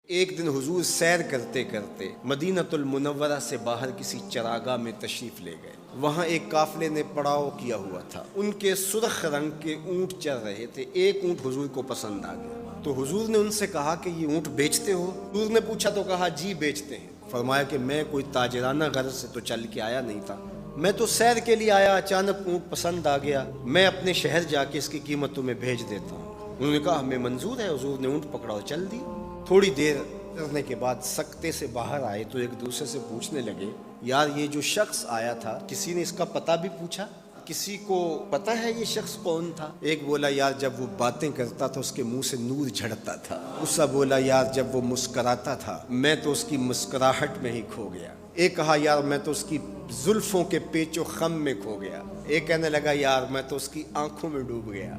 ایک دن حضور سیر کرتے کرتے مدینۃ المنورہ سے باہر کسی چراگاہ میں تشریف لے گئے۔ وہاں ایک قافلے نے پڑاؤ کیا ہوا تھا، ان کے سرخ رنگ کے اونٹ چل رہے تھے۔ ایک اونٹ حضور کو پسند آ گیا تو حضور نے ان سے کہا کہ یہ اونٹ بیچتے ہو؟ حضور نے پوچھا تو کہا جی بیچتے ہیں۔ فرمایا کہ میں کوئی تاجرانہ غرض سے تو چل کے آیا نہیں تھا، میں تو سیر کے لیے آیا، اچانک اونٹ پسند آ گیا، میں اپنے شہر جا کے اس کی قیمت تمہیں بھیج دیتا ہوں۔ انہوں نے کہا ہمیں منظور ہے۔ حضور نے اونٹ پکڑا اور چل دی۔ تھوڑی دیر کرنے کے بعد سکتے سے باہر آئے تو ایک دوسرے سے پوچھنے لگے، یار یہ جو شخص آیا تھا کسی نے اس کا پتہ بھی پوچھا؟ کسی کو پتہ ہے یہ شخص کون تھا؟ ایک بولا یار جب وہ باتیں کرتا تھا اس کے منہ سے نور جھڑتا تھا۔ دوسرا بولا یار جب وہ مسکراتا تھا میں تو اس کی مسکراہٹ میں ہی کھو گیا۔ ایک کہا یار میں تو اس کی زلفوں کے پیچ و خم میں کھو گیا۔ ایک کہنے لگا یار میں تو اس کی آنکھوں میں ڈوب گیا۔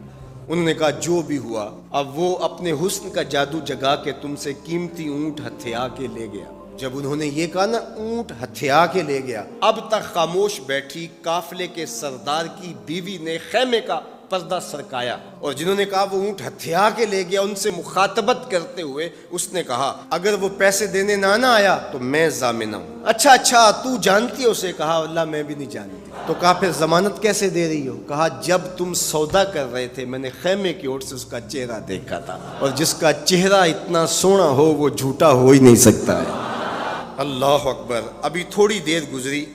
انہوں نے کہا جو بھی ہوا اب وہ اپنے حسن کا جادو جگا کے تم سے قیمتی اونٹ ہتھیا کے لے گیا۔ جب انہوں نے یہ کہا نا اونٹ ہتھیا کے لے گیا، اب تک خاموش بیٹھی قافلے کے سردار کی بیوی نے خیمے کا پردہ سرکایا، اور جنہوں نے کہا وہ اونٹ ہتھیا کے لے گیا ان سے مخاطبت کرتے ہوئے اس نے کہا اگر وہ پیسے دینے نہ آیا تو میں ضامنہ ہوں۔ اچھا تو جانتی ہے اسے؟ کہا اللہ میں بھی نہیں جانتی۔ تو کہا پھر ضمانت کیسے دے رہی ہو؟ کہا جب تم سودا کر رہے تھے میں نے خیمے کی اوٹ سے اس کا چہرہ دیکھا تھا، اور جس کا چہرہ اتنا سونا ہو وہ جھوٹا ہو ہی نہیں سکتا ہے۔ اللہ اکبر۔ ابھی تھوڑی دیر گزری،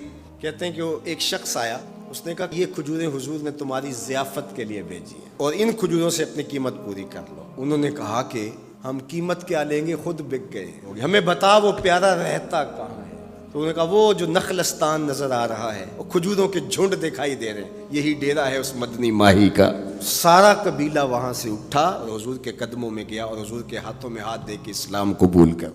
کہتے ہیں کہ وہ ایک شخص آیا، اس نے کہا یہ کھجوریں حضور نے تمہاری ضیافت کے لیے بھیجی ہیں اور ان کھجوروں سے اپنی قیمت پوری کر لو۔ انہوں نے کہا کہ ہم قیمت کیا لیں گے، خود بک گئے، ہمیں بتا وہ پیارا رہتا کہاں ہے؟ تو انہوں نے کہا وہ جو نخلستان نظر آ رہا ہے، وہ کھجوروں کے جھنڈ دکھائی دے رہے ہیں، یہی ڈیرا ہے اس مدنی ماہی کا۔ سارا قبیلہ وہاں سے اٹھا اور حضور کے قدموں میں گیا اور حضور کے ہاتھوں میں ہاتھ دے کے اسلام قبول کر